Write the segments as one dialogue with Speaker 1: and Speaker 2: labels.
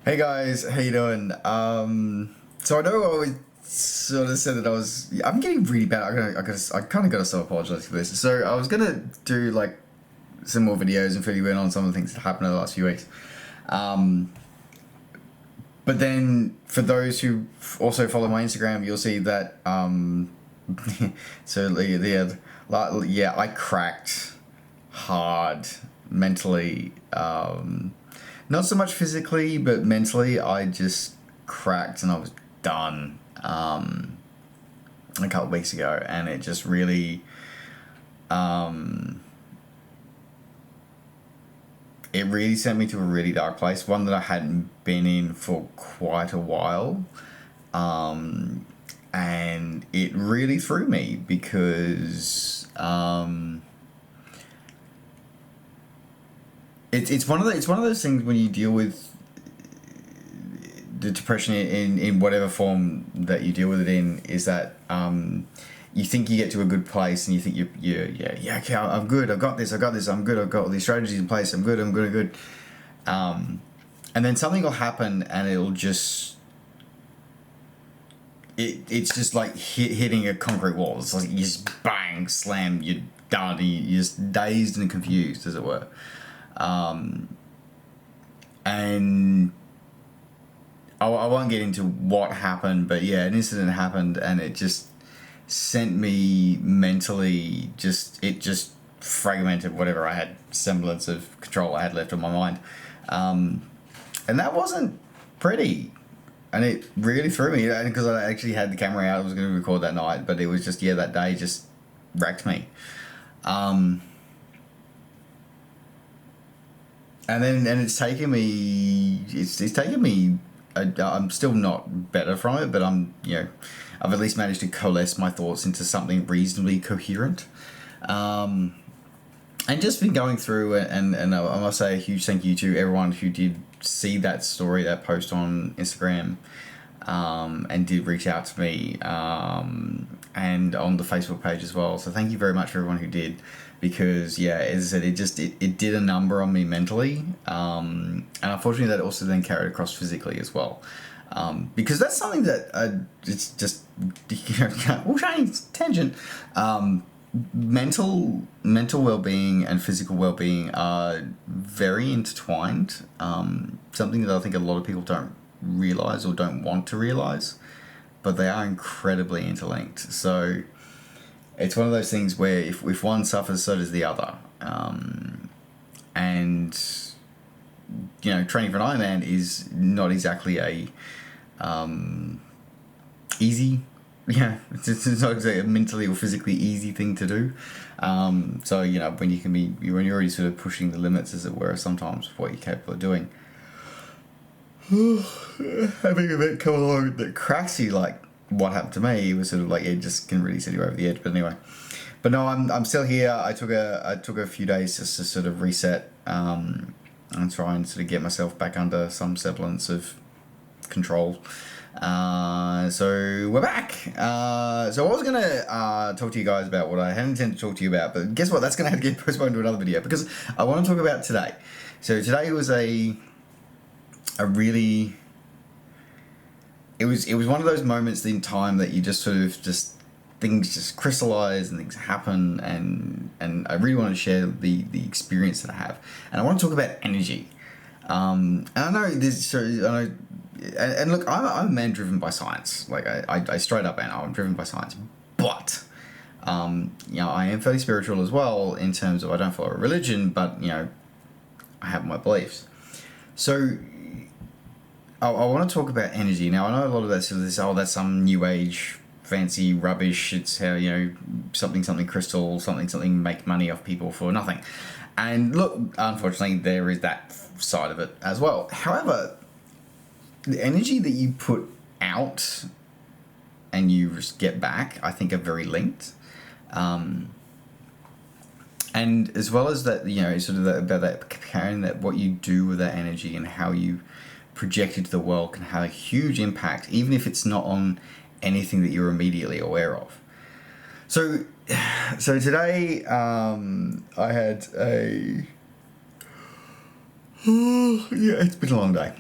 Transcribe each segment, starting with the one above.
Speaker 1: Hey guys, how you doing? So I know I always sort of said that I'm getting really bad. I kind of got to self-apologize for this. So I was gonna do like some more videos and fill you in on some of the things that happened in the last few weeks. Um, but then for those who also follow my Instagram, you'll see that so yeah, I cracked hard mentally. Not so much physically, but mentally, I just cracked and I was done a couple of weeks ago, and it just really, it really sent me to a really dark place, one that I hadn't been in for quite a while, and it really threw me because it's one of those things when you deal with the depression in whatever form that you deal with it in, is that you think you get to a good place and you think yeah, okay, I'm good, I've got this, I'm good, I've got all these strategies in place, I'm good, and then something will happen and it'll just it's just like hitting a concrete wall. It's like you just bang, slam, you're done, you're just dazed and confused, as it were. And I won't get into what happened, but yeah, an incident happened and it just sent me mentally, it just fragmented whatever I had semblance of control I had left on my mind. And that wasn't pretty. And it really threw me, because I actually had the camera out. I was going to record that night, but it was just, that day just wrecked me. And it's taken me, I'm still not better from it, but I've at least managed to coalesce my thoughts into something reasonably coherent. And just been going through it, and I must say a huge thank you to everyone who did see that story, that post on Instagram, and did reach out to me, and on the Facebook page as well. So thank you very much for everyone who did, because as I said, it did a number on me mentally, and unfortunately that also then carried across physically as well, because that's something that it's just tangent. Mental well-being and physical well-being are very intertwined. Something that I think a lot of people don't realize or don't want to realize, but they are incredibly interlinked. So it's one of those things where if one suffers, so does the other. And training for an Ironman is not exactly a easy. Yeah, it's not exactly a mentally or physically easy thing to do. So when you're already sort of pushing the limits, as it were, sometimes of what you're capable of doing, having a bit come along that cracks you, like what happened to me, was sort of like it just can really set you over the edge. But anyway, no, I'm still here. I took a few days just to sort of reset, and try and sort of get myself back under some semblance of control. So we're back. So I was gonna talk to you guys about what I hadn't intended to talk to you about, but guess what? That's gonna have to get postponed to another video, because I want to talk about today. So today was a really, it was one of those moments in time that you just sort of things just crystallize and things happen, and I really want to share the experience that I have, and I want to talk about energy. And I know this, so I know. And look, I'm a man driven by science. Like I straight up, and I'm driven by science. But I am fairly spiritual as well, in terms of I don't follow a religion, but I have my beliefs. So I want to talk about energy. Now I know a lot of that sort of this. Oh, that's some new age fancy rubbish. It's how something crystal, something make money off people for nothing. And look, unfortunately, there is that side of it as well. However, the energy that you put out and you just get back, I think, are very linked. And as well as that, sort of about that, comparing that what you do with that energy and how you project it to the world can have a huge impact, even if it's not on anything that you're immediately aware of. So today, I had Yeah, it's been a long day.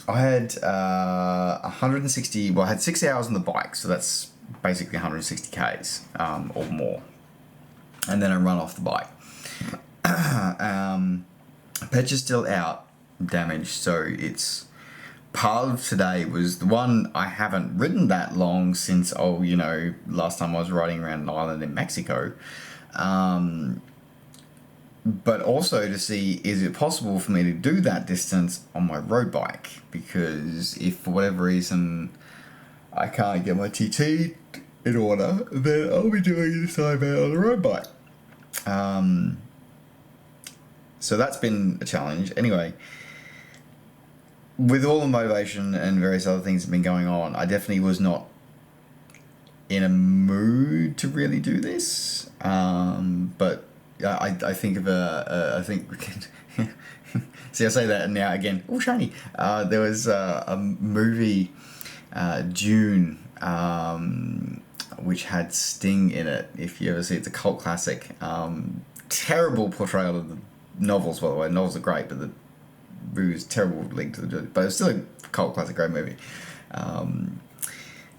Speaker 1: I had 160. Well, I had 6 hours on the bike, so that's basically 160 k's or more, and then I run off the bike. Patch is still out, damaged, so it's part of today was the one I haven't ridden that long since, last time I was riding around an island in Mexico. But also to see, is it possible for me to do that distance on my road bike? Because if for whatever reason I can't get my TT in order, then I'll be doing this time out on the road bike. So that's been a challenge. Anyway, with all the motivation and various other things that have been going on, I definitely was not in a mood to really do this. But I think of I think we can. See, I say that and now again, oh, shiny. There was a movie, June, which had Sting in it. If you ever see it, it's a cult classic. Terrible portrayal of the novels, by the way. The novels are great, but the movie was terrible link to the. But it's still a cult classic, great movie.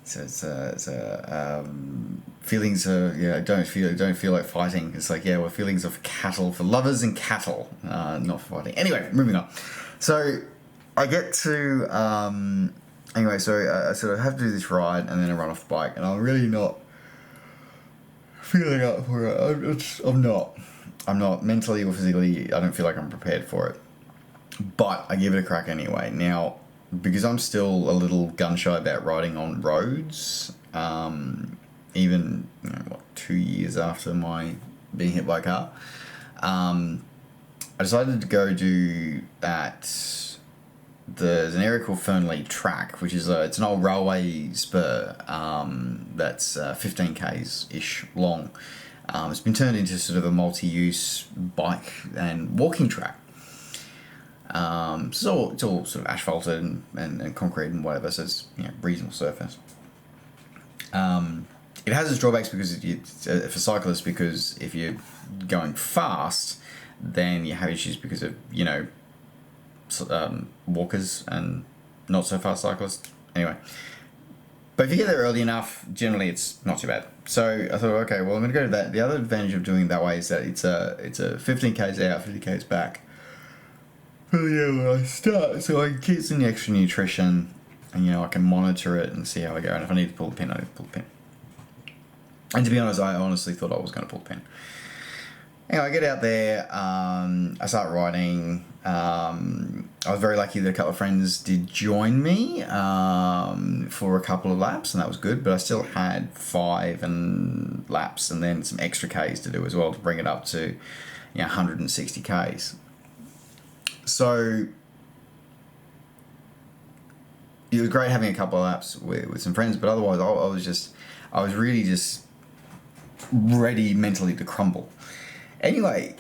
Speaker 1: So it's feelings of don't feel like fighting. It's like we're feelings of cattle for lovers and cattle, not for fighting. Anyway, moving on. So I get to anyway. So I sort of have to do this ride and then I run off the bike, and I'm really not feeling up for it. I'm not mentally or physically. I don't feel like I'm prepared for it, but I give it a crack anyway. Now, because I'm still a little gun-shy about riding on roads, even 2 years after my being hit by a car, I decided to go do that. There's an area called Fernley Track, which is it's an old railway spur that's 15 k's ish long. It's been turned into sort of a multi-use bike and walking track. So it's all sort of asphalted and concrete and whatever, so it's reasonable surface. It has its drawbacks because for cyclists, because if you're going fast, then you have issues because of walkers and not so fast cyclists. Anyway, but if you get there early enough, generally it's not too bad. So I thought, okay, well I'm going to go to that. The other advantage of doing it that way is that it's a 15 k's out, 50 k's back. When I start, so I can keep some extra nutrition, and I can monitor it and see how I go. And if I need to pull the pin, I need to pull the pin. And to be honest, I honestly thought I was going to pull the pin. Anyway, I get out there, I start riding. I was very lucky that a couple of friends did join me for a couple of laps, and that was good. But I still had 5 laps and then some extra Ks to do as well to bring it up to 160 Ks. So it was great having a couple of laps with some friends, but otherwise I was really just ready mentally to crumble. Anyway,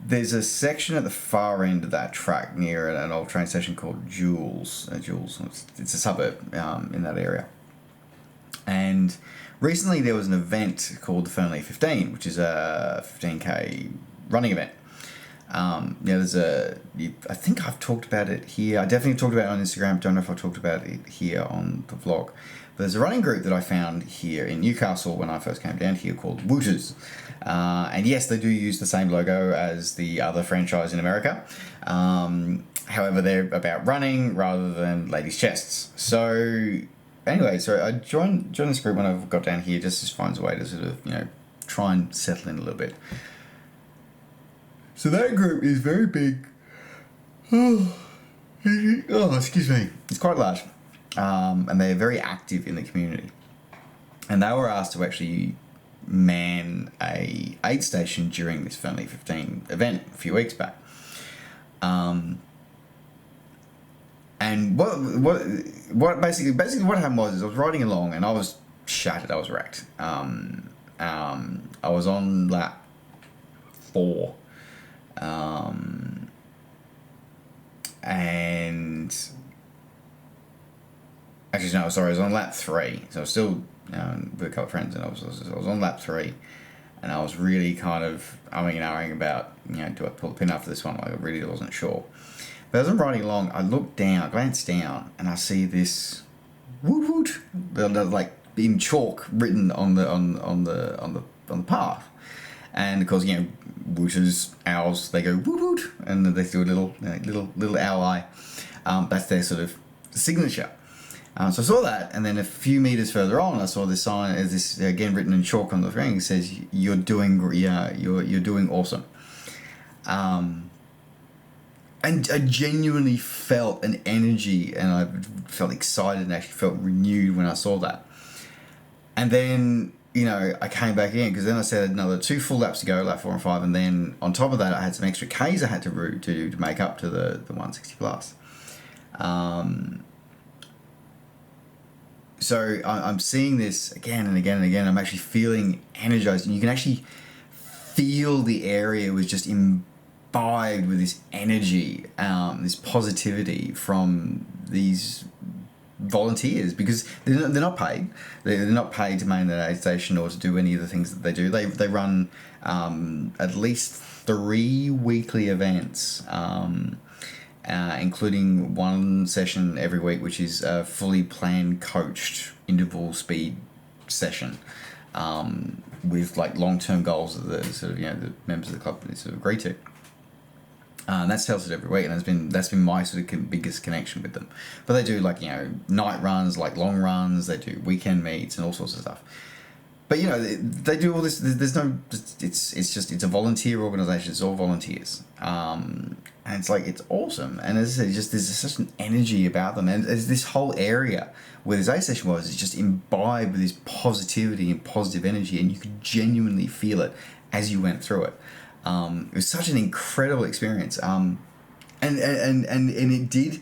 Speaker 1: there's a section at the far end of that track near an old train station called Jules. It's a suburb in that area. And recently there was an event called the Fernley 15, which is a 15k running event. I think I've talked about it here. I definitely talked about it on Instagram. Don't know if I talked about it here on the vlog. But there's a running group that I found here in Newcastle when I first came down here called Wooters. And yes, they do use the same logo as the other franchise in America. However, they're about running rather than ladies' chests. So anyway, so I joined this group when I got down here just to find a way to sort of, try and settle in a little bit. So that group is very big. Oh, excuse me. It's quite large. And they're very active in the community. And they were asked to actually man a aid station during this Fernley 15 event a few weeks back. And what basically what happened was I was riding along and I was shattered. I was wrecked. I was on lap 4. And actually no, sorry, I was on lap 3. So I was still with a couple of friends, and I was on lap 3, and I was really kind of umming and ahhing about, do I pull the pin after this one? Like, I really wasn't sure. But as I'm riding along, I glance down, and I see this woot woot, like in chalk written on the path. And of course, wooters, owls, they go woot woot, and they do a little owl eye. That's their sort of signature. So I saw that, and then a few meters further on, I saw this sign, as this again written in chalk on the thing. It says, "You're doing awesome." And I genuinely felt an energy, and I felt excited and actually felt renewed when I saw that. And then, I came back in, because then I said another 2 full laps to go, lap 4 and 5, and then on top of that, I had some extra Ks I had to route to make up to the 160 plus. So I'm seeing this again and again and again. I'm actually feeling energized, and you can actually feel the area was just imbibed with this energy, this positivity from these volunteers, because they're not paid. They're not paid to maintain that aid station or to do any of the things that they do. They run at least 3 weekly events, including 1 session every week, which is a fully planned, coached interval speed session, with like long-term goals that the sort of the members of the club sort of agree to. And that's held every week, and that's been my sort of biggest connection with them. But they do like night runs, like long runs. They do weekend meets and all sorts of stuff. But they do all this. There's no. It's a volunteer organisation. It's all volunteers. And it's awesome. And as I said, there's such an energy about them, and there's this whole area where this aid session was, it's just imbibed with this positivity and positive energy, and you could genuinely feel it as you went through it. It was such an incredible experience, and it did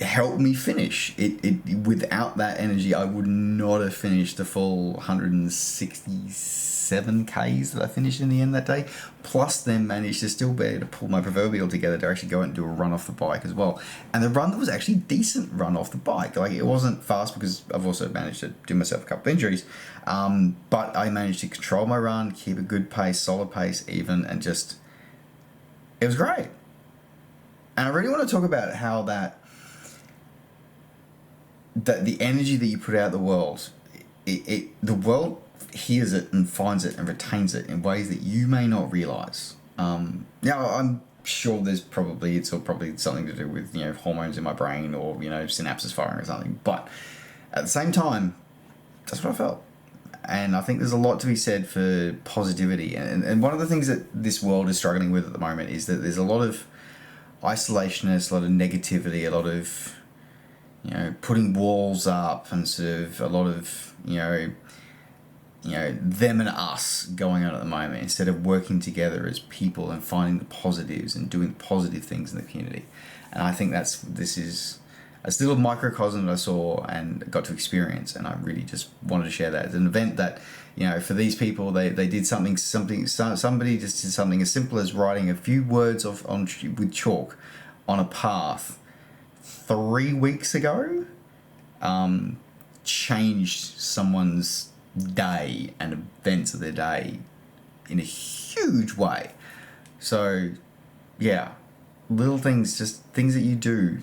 Speaker 1: help me finish. It without that energy, I would not have finished the full 167 Ks that I finished in the end that day. Plus, then managed to still be able to pull my proverbial together to actually go out and do a run off the bike as well. And the run was actually a decent run off the bike. Like, it wasn't fast, because I've also managed to do myself a couple of injuries. But I managed to control my run, keep a good pace, solid pace, even, and just, it was great. And I really want to talk about how that the energy that you put out the world, the world hears it and finds it and retains it in ways that you may not realize. I'm sure it's probably something to do with hormones in my brain, or synapses firing or something. But at the same time, that's what I felt. And I think there's a lot to be said for positivity. And one of the things that this world is struggling with at the moment is that there's a lot of isolationists, a lot of negativity, a lot of putting walls up, and sort of a lot of them and us going on at the moment, instead of working together as people and finding the positives and doing positive things in the community. And I think this is a little microcosm that I saw and got to experience, and I really just wanted to share that. It's an event that, for these people, they did somebody just did something as simple as writing a few words with chalk on a path 3 weeks ago, changed someone's day and events of their day in a huge way. So, yeah, little things, just things that you do,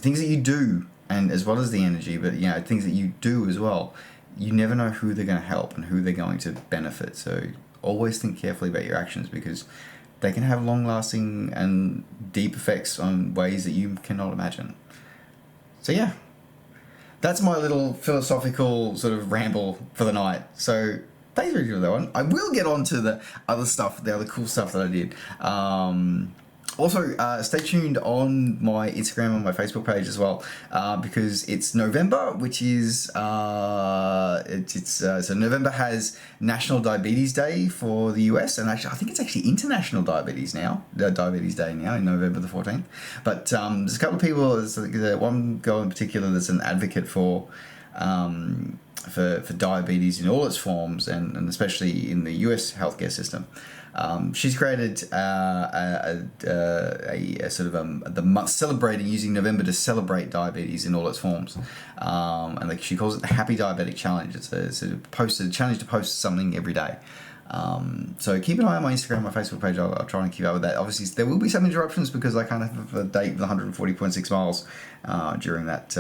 Speaker 1: and as well as the energy, but things that you do as well. You never know who they're going to help and who they're going to benefit. So always think carefully about your actions, because they can have long-lasting and deep effects on ways that you cannot imagine. So yeah, that's my little philosophical sort of ramble for the night. So thanks for that one. I will get on to the other stuff, the other cool stuff that I did. Also, stay tuned on my Instagram and my Facebook page as well, because it's November, which is so November has National Diabetes Day for the US, and actually I think it's actually International Diabetes Day now in November the 14th. But there's a couple of people. There's one girl in particular that's an advocate for diabetes in all its forms, and especially in the US healthcare system. She's created a sort of the month celebrating, using November to celebrate diabetes in all its forms, and she calls it the Happy Diabetic Challenge. It's a challenge to post something every day, So keep an eye on my Instagram, my Facebook page. I'll try and keep up with that. Obviously, there will be some interruptions because I can't have a date with 140.6 miles during that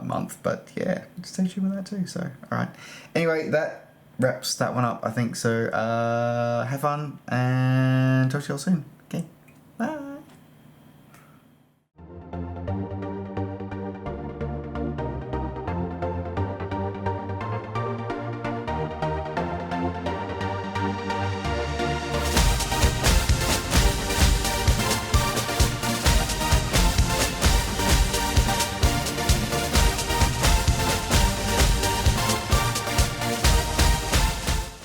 Speaker 1: month. But yeah, stay tuned with that too. So, all right. Anyway, that wraps that one up, I think. So have fun and talk to you all soon.